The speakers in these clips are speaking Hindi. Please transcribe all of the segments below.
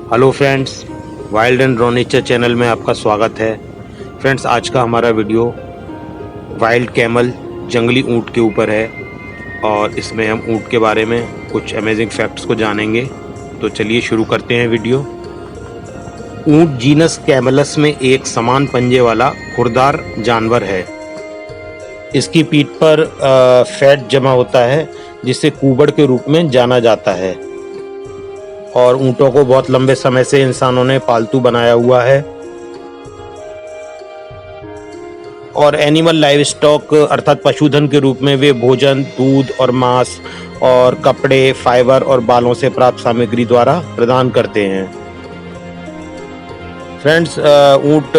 Hello friends, wild and raw nature channel में आपका स्वागत है। फ्रेंड्स, आज का हमारा वीडियो वाइल्ड कैमल जंगली ऊंट के ऊपर है और इसमें हम ऊंट के बारे में कुछ अमेजिंग फैक्ट्स को जानेंगे। तो चलिए शुरू करते हैं वीडियो। ऊंट जीनस कैमलस में एक समान पंजे वाला खुरदार जानवर है। इसकी पीठ पर फैट जमा होता है जिसे कूबड़ के रूप में जाना जाता है और ऊँटों को बहुत लंबे समय से इंसानों ने पालतू बनाया हुआ है और एनिमल लाइव स्टॉक अर्थात पशुधन के रूप में वे भोजन, दूध और मांस और कपड़े, फाइबर और बालों से प्राप्त सामग्री द्वारा प्रदान करते हैं। फ्रेंड्स, ऊँट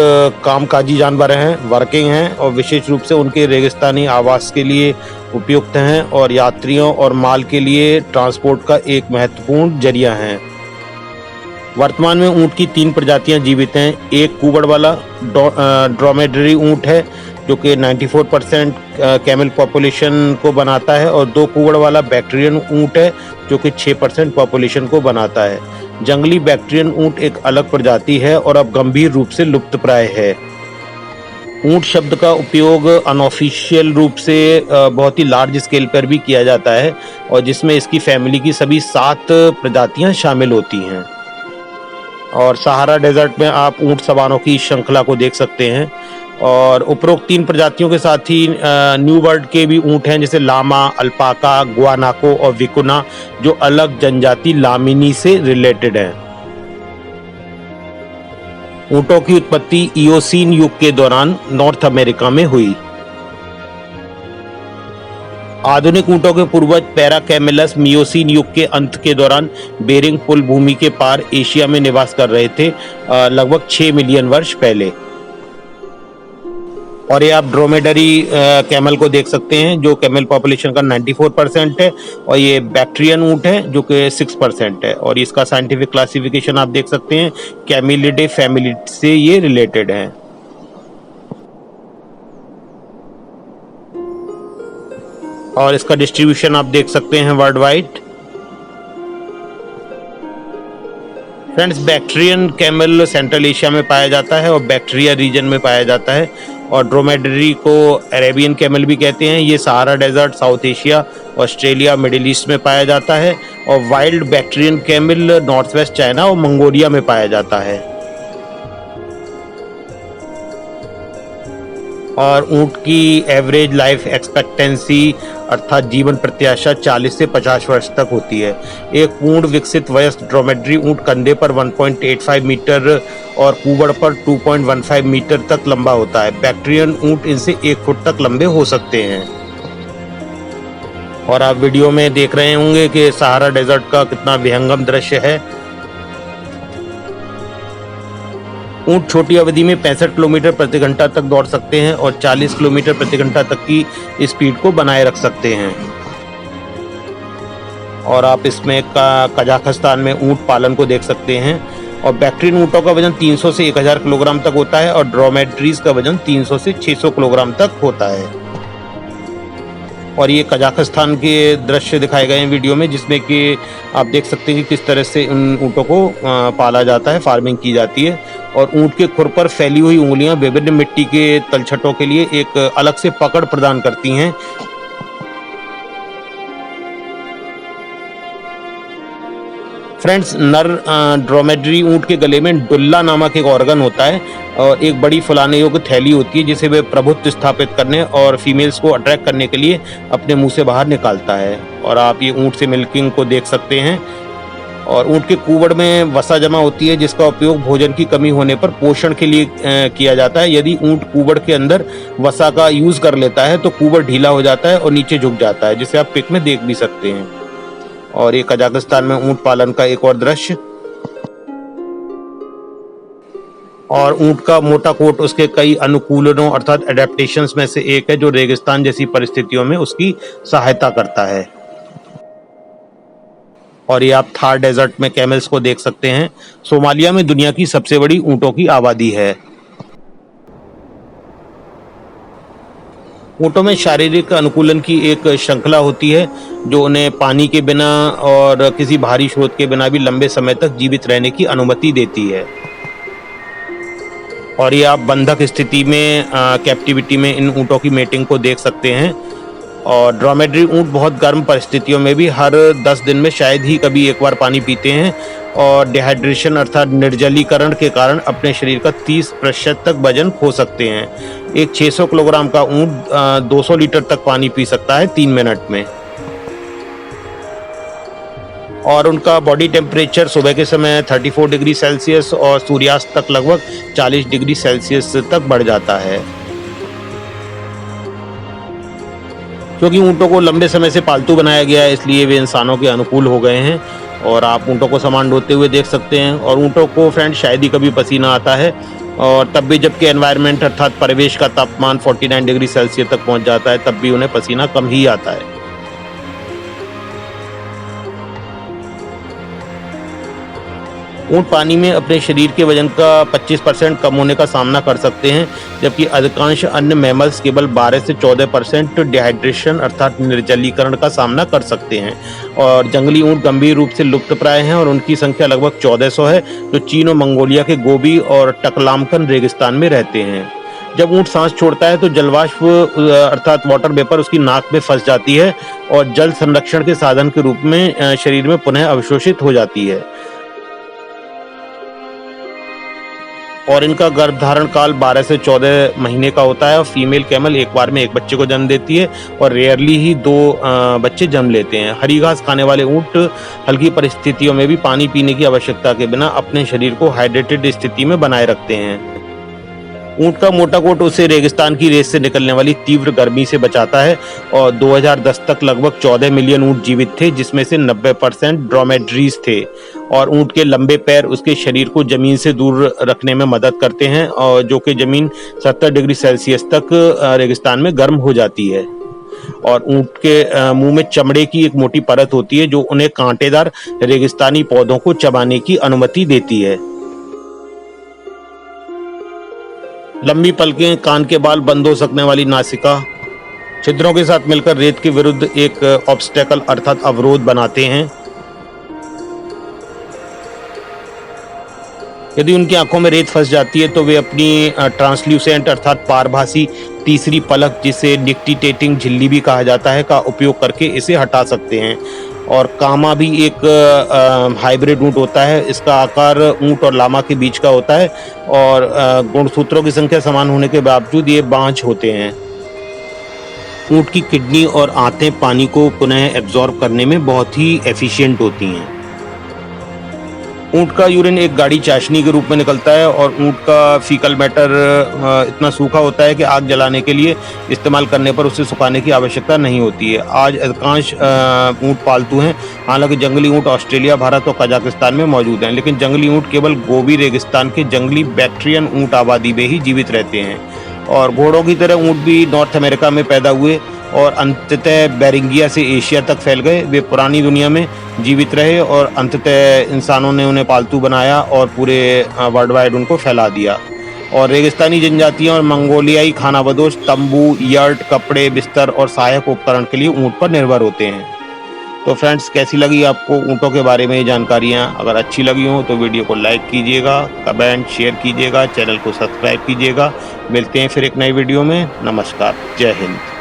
कामकाजी जानवर हैं, वर्किंग हैं और विशेष रूप से उनके रेगिस्तानी आवास के लिए उपयुक्त हैं और यात्रियों और माल के लिए ट्रांसपोर्ट का एक महत्वपूर्ण जरिया हैं। वर्तमान में ऊँट की 3 प्रजातियां जीवित हैं। एक कुबड़ वाला ड्रोमेडरी ऊँट है जो कि 94% कैमल पॉपुलेशन को बनाता है और 2 कुबड़ वाला बैक्टीरियन ऊँट है जो कि 6% पॉपुलेशन को बनाता है। जंगली बैक्टीरियन ऊँट एक अलग प्रजाति है और अब गंभीर रूप से लुप्तप्राय है। ऊँट शब्द का उपयोग अनऑफिशियल रूप से बहुत ही लार्ज स्केल पर भी किया जाता है और जिसमें इसकी फैमिली की सभी 7 प्रजातियां शामिल होती हैं। और सहारा डेजर्ट में आप ऊँट सवानों की श्रृंखला को देख सकते हैं और उपरोक्त 3 प्रजातियों के साथ ही न्यू वर्ल्ड के भी ऊँट हैं जैसे लामा, अल्पाका, गुआनाको और विकुना, जो अलग जनजाति लामिनी से रिलेटेड हैं। ऊँटों की उत्पत्ति इयोसीन युग के दौरान नॉर्थ अमेरिका में हुई। आधुनिक ऊँटों के पूर्वज पैराकैमेलस मियोसीन युग के अंत के दौरान बेरिंग पुल भूमि के पार एशिया में निवास कर रहे थे, लगभग 6 मिलियन वर्ष पहले। और ये आप ड्रोमेडरी कैमल को देख सकते हैं जो कैमल पॉपुलेशन का 94% है और ये बैक्टीरियन ऊँट है जो कि 6% है और इसका साइंटिफिक क्लासिफिकेशन आप देख सकते हैं, कैमिलिडे फैमिली से ये रिलेटेड है। और इसका डिस्ट्रीब्यूशन आप देख सकते हैं world wide. Friends, Bactrian camel central Asia में पाया जाता है और बैक्टीरिया रीजन में पाया जाता है और ड्रोमेडरी को अरेबियन कैमल भी कहते हैं। ये Sahara desert, South Asia, Australia, middle east में पाया जाता है और wild Bactrian camel north west China और मंगोलिया में पाया जाता है। और ऊँट की एवरेज लाइफ एक्सपेक्टेंसी अर्थात जीवन प्रत्याशा 40 से 50 वर्ष तक होती है। एक पूर्ण विकसित वयस्क ड्रोमेडरी ऊँट कंधे पर 1.85 मीटर और कूबड़ पर 2.15 मीटर तक लंबा होता है। बैक्टीरियन ऊँट इनसे 1 फुट तक लंबे हो सकते हैं। और आप वीडियो में देख रहे होंगे कि सहारा डेजर्ट का कितना विहंगम दृश्य है। ऊँट छोटी अवधि में 65 किलोमीटर प्रति घंटा तक दौड़ सकते हैं और 40 किलोमीटर प्रति घंटा तक की स्पीड को बनाए रख सकते हैं। और आप इसमें कजाकिस्तान में ऊँट पालन को देख सकते हैं और बैक्टीरियन ऊँटों का वजन 300 से 1000 किलोग्राम तक होता है और ड्रोमेड्रीज का वजन 300 से 600 किलोग्राम तक होता है। और ये कजाकिस्तान के दृश्य दिखाए गए हैं वीडियो में जिसमें कि आप देख सकते हैं कि किस तरह से उन ऊँटों को पाला जाता है, फार्मिंग की जाती है। और ऊँट के खुर पर फैली हुई उंगलियां विभिन्न मिट्टी के तलछटों के लिए एक अलग से पकड़ प्रदान करती हैं। फ्रेंड्स, नर ड्रोमेडरी ऊँट के गले में डुल्ला नामक एक ऑर्गन होता है और एक बड़ी फुलाने योग्य थैली होती है जिसे वे प्रभुत्व स्थापित करने और फीमेल्स को अट्रैक्ट करने के लिए अपने मुंह से बाहर निकालता है। और आप ये ऊँट से मिल्किंग को देख सकते हैं। और ऊँट के कूबड़ में वसा जमा होती है जिसका उपयोग भोजन की कमी होने पर पोषण के लिए किया जाता है। यदि ऊँट कूबड़ के अंदर वसा का यूज कर लेता है तो कूबड़ ढीला हो जाता है और नीचे झुक जाता है, जिसे आप पिक में देख भी सकते हैं। और ये कजाकिस्तान में ऊँट पालन का एक और दृश्य। और ऊँट का मोटा कोट उसके कई अनुकूलनों अर्थात एडेप्टेशंस में से एक है जो रेगिस्तान जैसी परिस्थितियों में उसकी सहायता करता है। और ये आप थार डेजर्ट में कैमल्स को देख सकते हैं। सोमालिया में दुनिया की सबसे बड़ी ऊँटों की आबादी है। ऊँटों में शारीरिक अनुकूलन की एक श्रृंखला होती है जो उन्हें पानी के बिना और किसी बाहरी स्रोत के बिना भी लंबे समय तक जीवित रहने की अनुमति देती है। और ये आप बंधक स्थिति में कैप्टिविटी में इन ऊँटों की मेटिंग को देख सकते हैं। और ड्रोमेडरी ऊँट बहुत गर्म परिस्थितियों में भी हर 10 दिन में शायद ही कभी एक बार पानी पीते हैं और डिहाइड्रेशन अर्थात निर्जलीकरण के कारण अपने शरीर का 30% तक वजन खो सकते हैं। एक 600 किलोग्राम का ऊँट 200 लीटर तक पानी पी सकता है 3 मिनट में। और उनका बॉडी टेम्परेचर सुबह के समय 34 डिग्री सेल्सियस और सूर्यास्त तक लगभग 40 डिग्री सेल्सियस तक बढ़ जाता है। क्योंकि ऊँटों को लंबे समय से पालतू बनाया गया है इसलिए वे इंसानों के अनुकूल हो गए हैं। और आप ऊँटों को सामान ढोते हुए देख सकते हैं। और ऊँटों को फ्रेंड शायद ही कभी पसीना आता है, और तब भी जबकि एनवायरनमेंट अर्थात परिवेश का तापमान 49 डिग्री सेल्सियस तक पहुँच जाता है तब भी उन्हें पसीना कम ही आता है। ऊँट पानी में अपने शरीर के वजन का 25% कम होने का सामना कर सकते हैं, जबकि अधिकांश अन्य मैमल्स केवल 12 से 14% डिहाइड्रेशन अर्थात निर्जलीकरण का सामना कर सकते हैं। और जंगली ऊँट गंभीर रूप से लुप्तप्राय हैं और उनकी संख्या लगभग 1400 है, जो चीन और मंगोलिया के गोबी और टकलामकन रेगिस्तान में रहते हैं। जब ऊँट सांस छोड़ता है तो जलवाष्प अर्थात वाटर वेपर उसकी नाक में फंस जाती है और जल संरक्षण के साधन के रूप में शरीर में पुनः अवशोषित हो जाती है। और इनका गर्भधारण काल 12 से 14 महीने का होता है और फीमेल कैमल एक बार में एक बच्चे को जन्म देती है और रेयरली ही 2 बच्चे जन्म लेते हैं। हरी घास खाने वाले ऊँट हल्की परिस्थितियों में भी पानी पीने की आवश्यकता के बिना अपने शरीर को हाइड्रेटेड स्थिति में बनाए रखते हैं। ऊँट का मोटा कोट उसे रेगिस्तान की रेस से निकलने वाली तीव्र गर्मी से बचाता है। और 2010 तक लगभग 14 मिलियन ऊँट जीवित थे, जिसमें से 90% ड्रोमेड्रीज थे। और ऊँट के लंबे पैर उसके शरीर को जमीन से दूर रखने में मदद करते हैं, और जो कि जमीन 70 डिग्री सेल्सियस तक रेगिस्तान में गर्म हो जाती है। और ऊँट के मुंह में चमड़े की एक मोटी परत होती है जो उन्हें कांटेदार रेगिस्तानी पौधों को चबाने की अनुमति देती है। लंबी पलकें, कान के बाल, बंद हो सकने वाली नासिका छिद्रों के साथ मिलकर रेत के विरुद्ध एक ऑब्स्टेकल अर्थात अवरोध बनाते हैं। यदि उनकी आंखों में रेत फंस जाती है तो वे अपनी ट्रांसल्यूसेंट अर्थात पारभासी तीसरी पलक, जिसे निक्टिटेटिंग झिल्ली भी कहा जाता है, का उपयोग करके इसे हटा सकते हैं। और कामा भी एक हाइब्रिड ऊँट होता है। इसका आकार ऊँट और लामा के बीच का होता है और गुणसूत्रों की संख्या समान होने के बावजूद ये बांझ होते हैं। ऊँट की किडनी और आंतें पानी को पुनः एब्जॉर्ब करने में बहुत ही एफिशिएंट होती हैं। ऊँट का यूरिन एक गाढ़ी चाशनी के रूप में निकलता है और ऊँट का फीकल मैटर इतना सूखा होता है कि आग जलाने के लिए इस्तेमाल करने पर उसे सुखाने की आवश्यकता नहीं होती है। आज अधिकांश ऊँट पालतू हैं। हालांकि जंगली ऊँट ऑस्ट्रेलिया, भारत और कजाकिस्तान में मौजूद हैं, लेकिन जंगली ऊँट केवल गोबी रेगिस्तान के जंगली बैक्ट्रियन ऊँट आबादी में ही जीवित रहते हैं। और घोड़ों की तरह ऊँट भी नॉर्थ अमेरिका में पैदा हुए और अंततः बेरिंगिया से एशिया तक फैल गए। वे पुरानी दुनिया में जीवित रहे और अंततः इंसानों ने उन्हें पालतू बनाया और पूरे वर्ल्ड वाइड उनको फैला दिया। और रेगिस्तानी जनजातियां और मंगोलियाई खानाबदोश तंबू, यर्ट, कपड़े, बिस्तर और सहायक उपकरण के लिए ऊँट पर निर्भर होते हैं। तो फ्रेंड्स, कैसी लगी आपको ऊँटों के बारे में ये जानकारियाँ? अगर अच्छी लगी हो तो वीडियो को लाइक कीजिएगा, कमेंट शेयर कीजिएगा, चैनल को सब्सक्राइब कीजिएगा। मिलते हैं फिर एक नई वीडियो में। नमस्कार, जय हिंद।